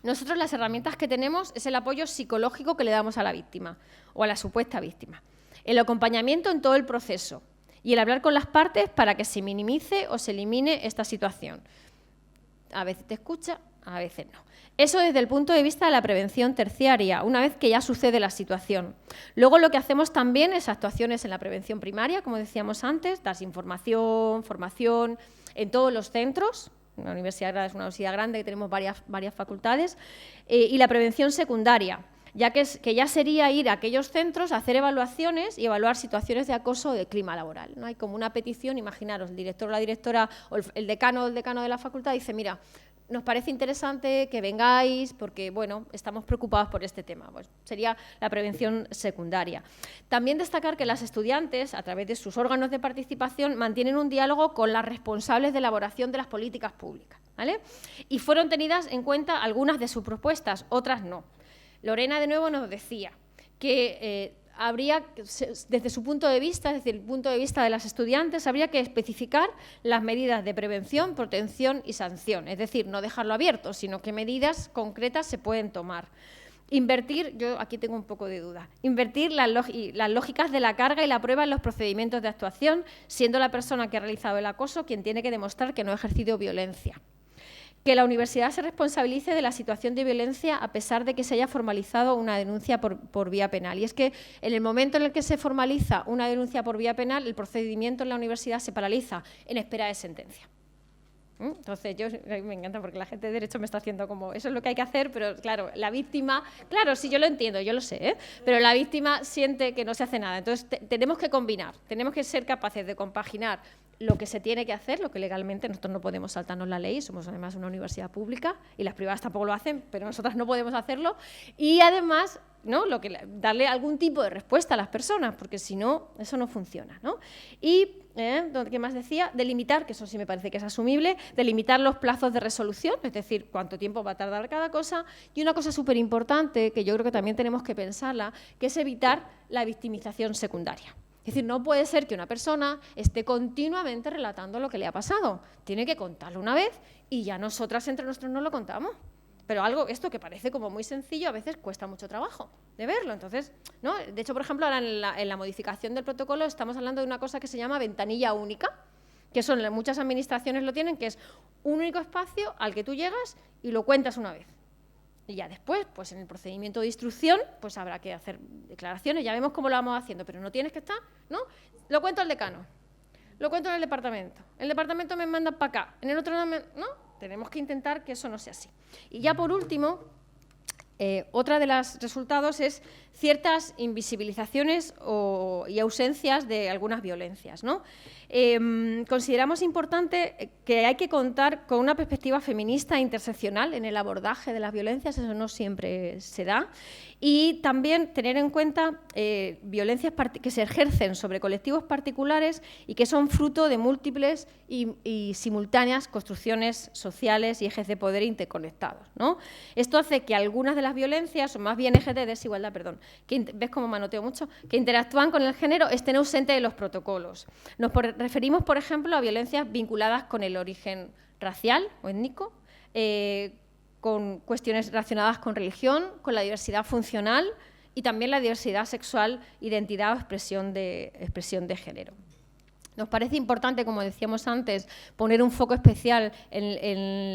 nosotros las herramientas que tenemos es el apoyo psicológico que le damos a la víctima o a la supuesta víctima, el acompañamiento en todo el proceso y el hablar con las partes para que se minimice o se elimine esta situación. A veces te escucha, a veces no. Eso desde el punto de vista de la prevención terciaria, una vez que ya sucede la situación. Luego lo que hacemos también es actuaciones en la prevención primaria, como decíamos antes, dar información, formación en todos los centros. La universidad es una universidad grande que tenemos varias facultades, y la prevención secundaria, ya que ya sería ir a aquellos centros a hacer evaluaciones y evaluar situaciones de acoso o de clima laboral, ¿no? Hay como una petición, imaginaros, el director o la directora o el decano o el decano de la facultad dice, mira, nos parece interesante que vengáis porque, bueno, estamos preocupados por este tema. Pues sería la prevención secundaria. También destacar que las estudiantes, a través de sus órganos de participación, mantienen un diálogo con las responsables de elaboración de las políticas públicas, ¿vale? Y fueron tenidas en cuenta algunas de sus propuestas, otras no. Lorena, de nuevo, nos decía que habría, desde su punto de vista, desde el punto de vista de las estudiantes, habría que especificar las medidas de prevención, protección y sanción, es decir, no dejarlo abierto, sino qué medidas concretas se pueden tomar. Invertir, yo aquí tengo un poco de duda, invertir las lógicas de la carga y la prueba en los procedimientos de actuación, siendo la persona que ha realizado el acoso quien tiene que demostrar que no ha ejercido violencia. Que la universidad se responsabilice de la situación de violencia a pesar de que se haya formalizado una denuncia por vía penal. Y es que en el momento en el que se formaliza una denuncia por vía penal, el procedimiento en la universidad se paraliza en espera de sentencia. Entonces, me encanta porque la gente de derecho me está haciendo como, eso es lo que hay que hacer, pero claro, la víctima, claro, sí, yo lo entiendo, yo lo sé, pero la víctima siente que no se hace nada. Entonces, tenemos que combinar, tenemos que ser capaces de compaginar lo que se tiene que hacer, lo que legalmente nosotros no podemos saltarnos la ley, somos además una universidad pública y las privadas tampoco lo hacen, pero nosotras no podemos hacerlo, y además, ¿no?, darle algún tipo de respuesta a las personas, porque si no, eso no funciona, ¿no? Y, ¿qué más decía? Delimitar, que eso sí me parece que es asumible, delimitar los plazos de resolución, es decir, cuánto tiempo va a tardar cada cosa, y una cosa súper importante, que yo creo que también tenemos que pensarla, que es evitar la victimización secundaria. Es decir, no puede ser que una persona esté continuamente relatando lo que le ha pasado. Tiene que contarlo una vez y ya nosotras entre nosotros no lo contamos. Pero esto que parece como muy sencillo, a veces cuesta mucho trabajo de verlo. Entonces, ¿no? De hecho, por ejemplo, ahora en la modificación del protocolo estamos hablando de una cosa que se llama ventanilla única, que muchas administraciones lo tienen, que es un único espacio al que tú llegas y lo cuentas una vez. Y ya después, pues en el procedimiento de instrucción, pues habrá que hacer declaraciones, ya vemos cómo lo vamos haciendo, pero no tienes que estar, ¿no? Lo cuento al decano, lo cuento en el departamento me mandan para acá, en el otro ¿no? Tenemos que intentar que eso no sea así. Y ya por último, otra de los resultados es ciertas invisibilizaciones y ausencias de algunas violencias, ¿no? Consideramos importante que hay que contar con una perspectiva feminista e interseccional en el abordaje de las violencias, eso no siempre se da, y también tener en cuenta violencias que se ejercen sobre colectivos particulares y que son fruto de múltiples y simultáneas construcciones sociales y ejes de poder interconectados, ¿no? Esto hace que algunas de las violencias, o más bien ejes de desigualdad, perdón, ves cómo manoteo mucho, que interactúan con el género, estén ausentes de los protocolos. Nos referimos, por ejemplo, a violencias vinculadas con el origen racial o étnico, con cuestiones relacionadas con religión, con la diversidad funcional y también la diversidad sexual, identidad o expresión de género. Nos parece importante, como decíamos antes, poner un foco especial en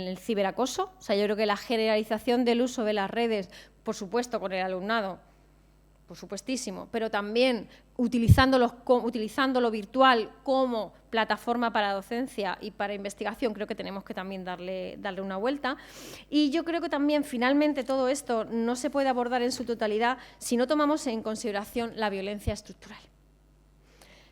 el ciberacoso. O sea, yo creo que la generalización del uso de las redes, por supuesto, con el alumnado, por supuestísimo, pero también utilizando lo virtual como plataforma para docencia y para investigación, creo que tenemos que también darle una vuelta. Y yo creo que también, finalmente, todo esto no se puede abordar en su totalidad si no tomamos en consideración la violencia estructural.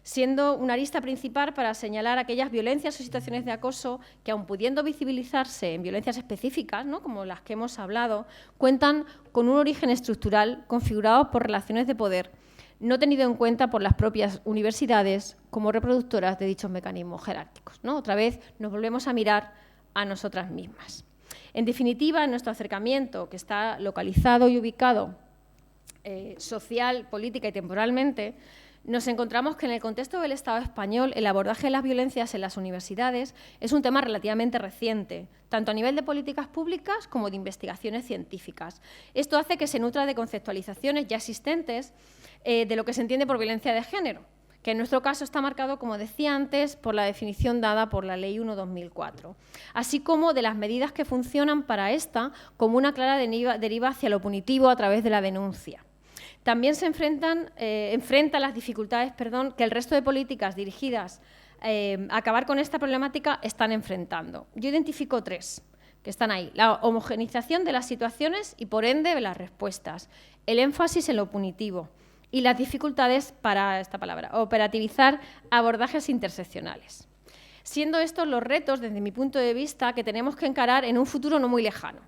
siendo una arista principal para señalar aquellas violencias o situaciones de acoso que, aun pudiendo visibilizarse en violencias específicas, ¿no?, como las que hemos hablado, cuentan con un origen estructural configurado por relaciones de poder, no tenido en cuenta por las propias universidades como reproductoras de dichos mecanismos jerárquicos, ¿no? Otra vez nos volvemos a mirar a nosotras mismas. En definitiva, nuestro acercamiento, que está localizado y ubicado social, política y temporalmente, nos encontramos que en el contexto del Estado español el abordaje de las violencias en las universidades es un tema relativamente reciente, tanto a nivel de políticas públicas como de investigaciones científicas. Esto hace que se nutra de conceptualizaciones ya existentes de lo que se entiende por violencia de género, que en nuestro caso está marcado, como decía antes, por la definición dada por la Ley 1/2004, así como de las medidas que funcionan para esta como una clara deriva hacia lo punitivo a través de la denuncia. También se enfrenta las dificultades que el resto de políticas dirigidas a acabar con esta problemática están enfrentando. Yo identifico 3 que están ahí: la homogeneización de las situaciones y, por ende, de las respuestas, el énfasis en lo punitivo y las dificultades para operativizar abordajes interseccionales. Siendo estos los retos, desde mi punto de vista, que tenemos que encarar en un futuro no muy lejano.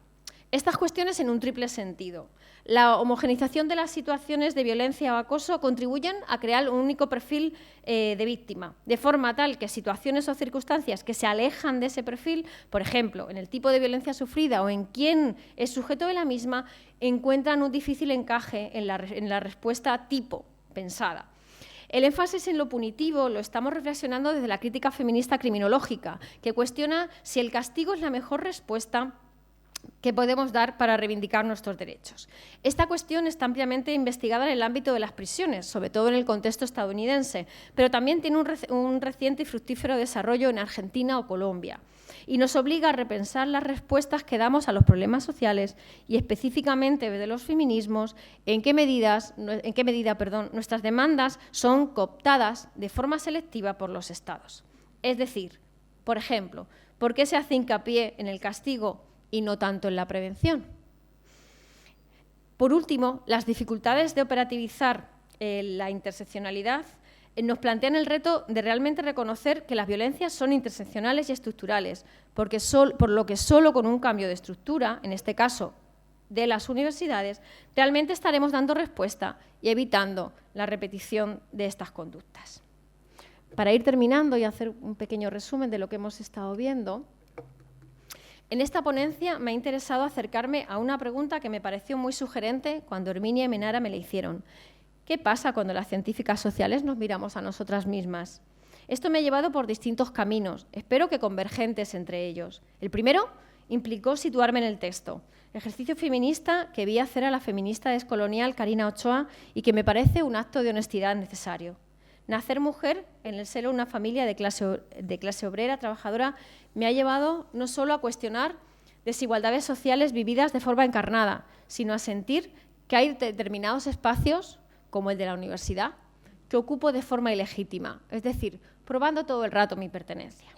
Estas cuestiones en un triple sentido. La homogeneización de las situaciones de violencia o acoso contribuyen a crear un único perfil de víctima, de forma tal que situaciones o circunstancias que se alejan de ese perfil, por ejemplo, en el tipo de violencia sufrida o en quién es sujeto de la misma, encuentran un difícil encaje en la respuesta tipo pensada. El énfasis en lo punitivo lo estamos reflexionando desde la crítica feminista criminológica, que cuestiona si el castigo es la mejor respuesta que podemos dar para reivindicar nuestros derechos. Esta cuestión está ampliamente investigada en el ámbito de las prisiones, sobre todo en el contexto estadounidense, pero también tiene un reciente y fructífero desarrollo en Argentina o Colombia, y nos obliga a repensar las respuestas que damos a los problemas sociales y específicamente de los feminismos, en qué medida nuestras demandas son cooptadas de forma selectiva por los Estados. Es decir, por ejemplo, ¿por qué se hace hincapié en el castigo y no tanto en la prevención? Por último, las dificultades de operativizar la interseccionalidad nos plantean el reto de realmente reconocer que las violencias son interseccionales y estructurales, por lo que solo con un cambio de estructura, en este caso de las universidades, realmente estaremos dando respuesta y evitando la repetición de estas conductas. Para ir terminando y hacer un pequeño resumen de lo que hemos estado viendo, en esta ponencia me ha interesado acercarme a una pregunta que me pareció muy sugerente cuando Herminia y Menara me la hicieron. ¿Qué pasa cuando las científicas sociales nos miramos a nosotras mismas? Esto me ha llevado por distintos caminos, espero que convergentes entre ellos. El primero implicó situarme en el texto, ejercicio feminista que vi hacer a la feminista descolonial Karina Ochoa y que me parece un acto de honestidad necesario. Nacer mujer en el seno de una familia de clase obrera, trabajadora, me ha llevado no solo a cuestionar desigualdades sociales vividas de forma encarnada, sino a sentir que hay determinados espacios, como el de la universidad, que ocupo de forma ilegítima, es decir, probando todo el rato mi pertenencia.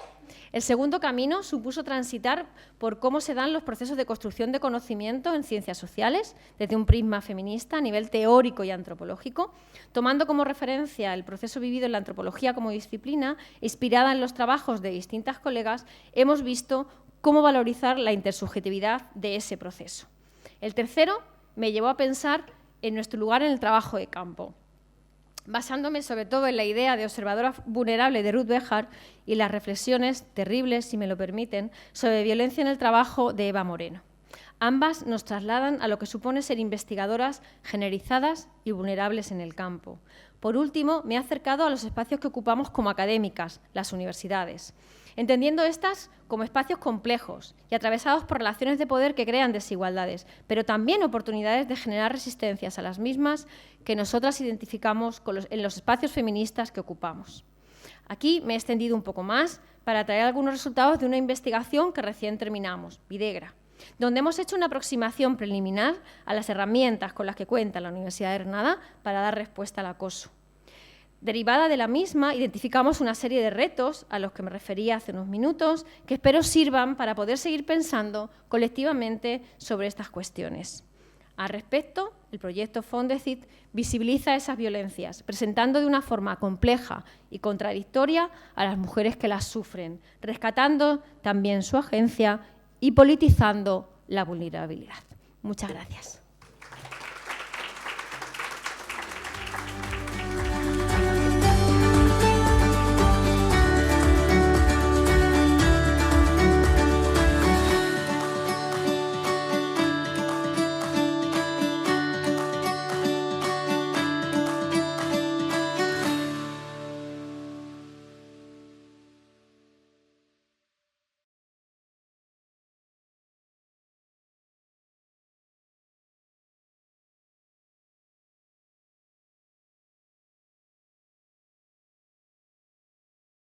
El segundo camino supuso transitar por cómo se dan los procesos de construcción de conocimiento en ciencias sociales, desde un prisma feminista a nivel teórico y antropológico, tomando como referencia el proceso vivido en la antropología como disciplina, inspirada en los trabajos de distintas colegas, hemos visto cómo valorizar la intersubjetividad de ese proceso. El tercero me llevó a pensar en nuestro lugar en el trabajo de campo, basándome sobre todo en la idea de observadora vulnerable de Ruth Behar y las reflexiones terribles, si me lo permiten, sobre violencia en el trabajo de Eva Moreno. Ambas nos trasladan a lo que supone ser investigadoras generizadas y vulnerables en el campo. Por último, me he acercado a los espacios que ocupamos como académicas, las universidades, entendiendo estas como espacios complejos y atravesados por relaciones de poder que crean desigualdades, pero también oportunidades de generar resistencias a las mismas que nosotras identificamos en los espacios feministas que ocupamos. Aquí me he extendido un poco más para traer algunos resultados de una investigación que recién terminamos, Videgra, donde hemos hecho una aproximación preliminar a las herramientas con las que cuenta la Universidad de Granada para dar respuesta al acoso. Derivada de la misma, identificamos una serie de retos a los que me refería hace unos minutos, que espero sirvan para poder seguir pensando colectivamente sobre estas cuestiones. Al respecto, el proyecto Fondesit visibiliza esas violencias, presentando de una forma compleja y contradictoria a las mujeres que las sufren, rescatando también su agencia y politizando la vulnerabilidad. Muchas gracias.